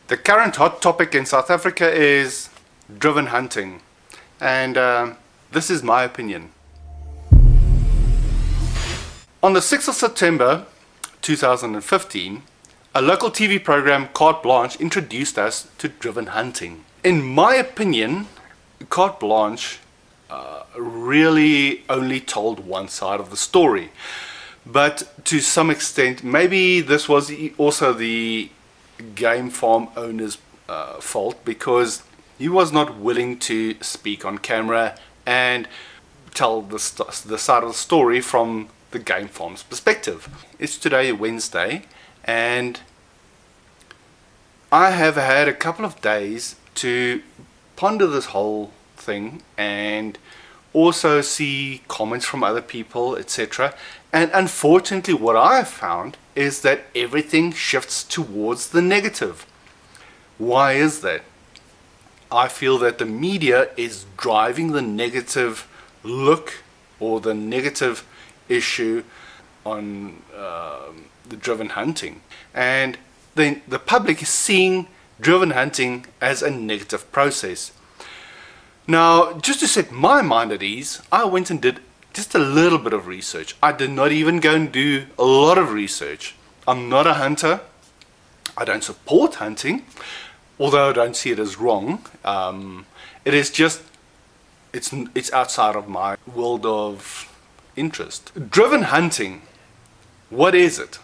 The current hot topic in South Africa is driven hunting, and this is my opinion. On the 6th of September 2015, a local TV program, Carte Blanche, introduced us to driven hunting. In my opinion, Carte Blanche really only told one side of the story, but to some extent maybe this was also the game farm owner's fault, because he was not willing to speak on camera and tell the side of the story from the game farm's perspective. It's today Wednesday, and I have had a couple of days to ponder this whole thing and also see comments from other people, etc. And unfortunately what I have found is that everything shifts towards the negative. Why is that? I feel that the media is driving the negative look or the negative issue on the driven hunting, and then the public is seeing driven hunting as a negative process. Now, just to set my mind at ease, I went and did just a little bit of research. I did not even go and do a lot of research. I'm not a hunter. I don't support hunting, although I don't see it as wrong. It is just, it's outside of my world of interest. Driven hunting, what is it?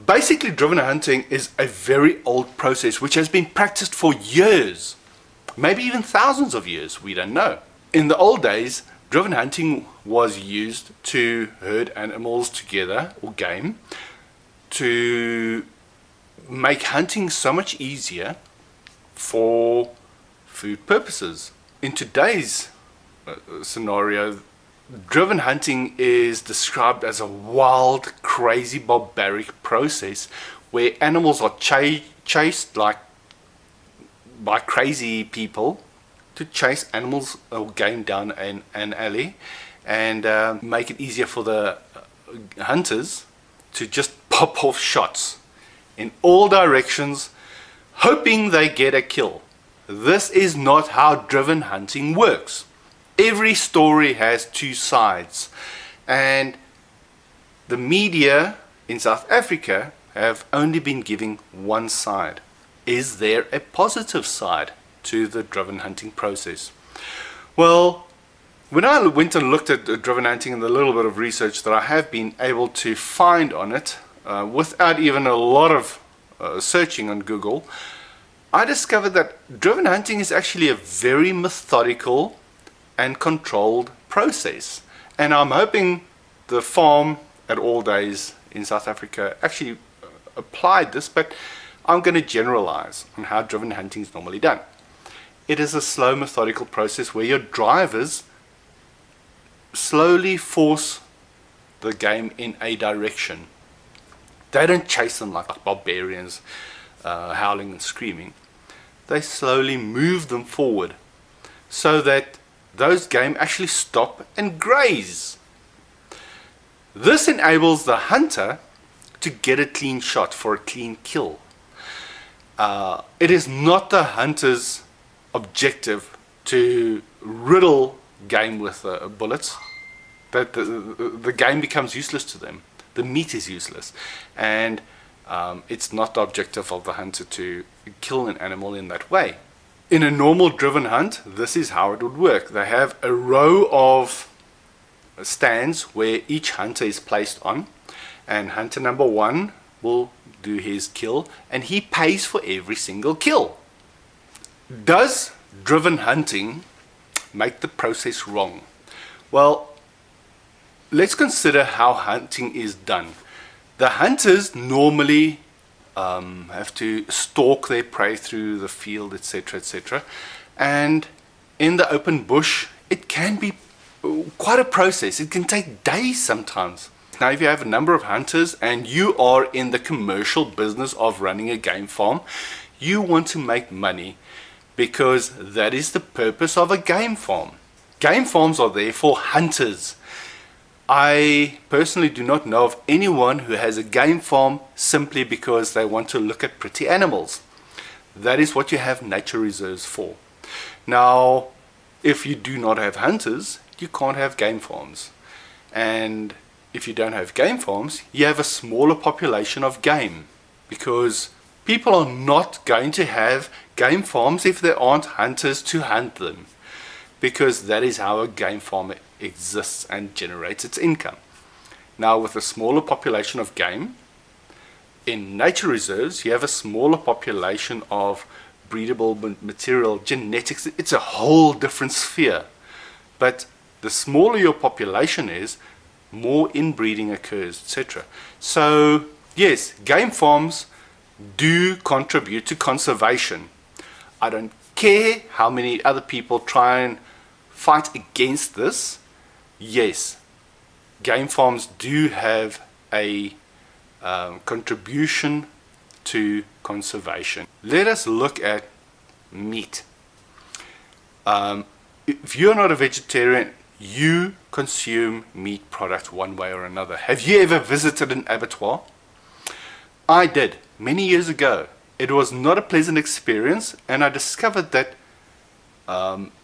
Basically, driven hunting is a very old process which has been practiced for years, maybe even thousands of years, we don't know. In the old days, driven hunting was used to herd animals together, or game, to make hunting so much easier for food purposes. In today's scenario, driven hunting is described as a wild, crazy, barbaric process where animals are chased like by crazy people to chase animals or game down an alley, and make it easier for the hunters to just pop off shots in all directions, hoping they get a kill. This is not how driven hunting works. Every story has two sides, and the media in South Africa have only been giving one side. Is there a positive side to the driven hunting process? Well, when I went and looked at driven hunting and the little bit of research that I have been able to find on it, without even a lot of searching on Google, I discovered that driven hunting is actually a very methodical and controlled process. And I'm hoping the farm at All Days in South Africa actually applied this, but I'm going to generalize on how driven hunting is normally done. It is a slow, methodical process where your drivers slowly force the game in a direction. They don't chase them like barbarians, howling and screaming. They slowly move them forward so that those game actually stop and graze. This enables the hunter to get a clean shot for a clean kill. It is not the hunter's objective to riddle game with bullets, that the game becomes useless to them. The meat is useless, and it's not the objective of the hunter to kill an animal in that way. In a normal driven hunt, this is how it would work. They have a row of stands where each hunter is placed on, and hunter number one will do his kill, and he pays for every single kill. Does driven hunting make the process wrong? Well, let's consider how hunting is done. The hunters normally have to stalk their prey through the field, etc., etc. And in the open bush, it can be quite a process. It can take days sometimes. Now, if you have a number of hunters and you are in the commercial business of running a game farm, you want to make money, because that is the purpose of a game farm. Game farms are there for hunters. I personally do not know of anyone who has a game farm simply because they want to look at pretty animals. That is what you have nature reserves for. Now, if you do not have hunters, you can't have game farms. And if you don't have game farms, you have a smaller population of game, because people are not going to have game farms if there aren't hunters to hunt them, because that is how a game farm exists and generates its income. Now, with a smaller population of game, in nature reserves, you have a smaller population of breedable material, genetics. It's a whole different sphere. But the smaller your population is, more inbreeding occurs, etc. So, yes, game farms do contribute to conservation. I don't care how many other people try and fight against this. Yes, game farms do have a contribution to conservation. Let us look at meat. If you're not a vegetarian, you consume meat products one way or another. Have you ever visited an abattoir? I did, many years ago. It was not a pleasant experience, and I discovered that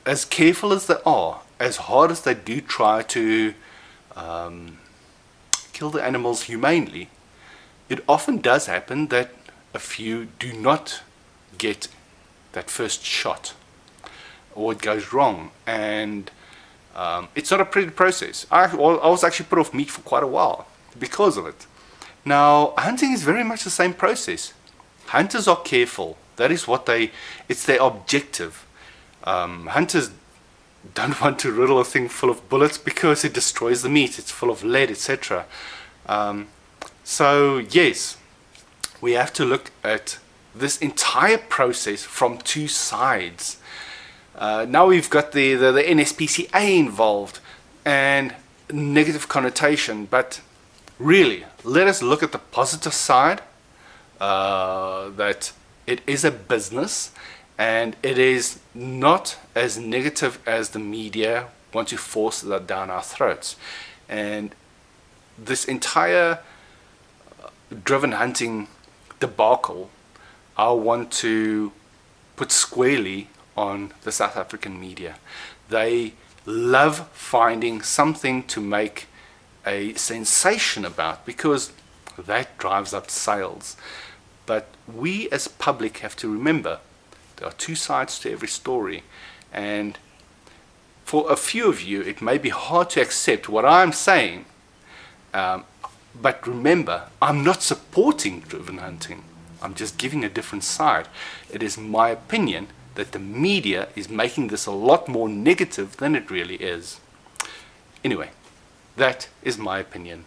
as careful as they are, as hard as they do try to kill the animals humanely, it often does happen that a few do not get that first shot, or it goes wrong, and it's not a pretty process. I was actually put off meat for quite a while because of it. Now, hunting is very much the same process. Hunters are careful. That is what it's their objective. Hunters don't want to riddle a thing full of bullets because it destroys the meat. It's full of lead, etc. So yes, we have to look at this entire process from two sides. Now we've got the NSPCA involved and negative connotation, but really, let us look at the positive side, that it is a business and it is not as negative as the media want to force that down our throats. And this entire driven hunting debacle, I want to put squarely on the South African media. They love finding something to make a sensation about, because that drives up sales. But we as public have to remember there are two sides to every story, and for a few of you it may be hard to accept what I'm saying, but remember, I'm not supporting driven hunting. I'm just giving a different side. It is my opinion that the media is making this a lot more negative than it really is. Anyway, that is my opinion.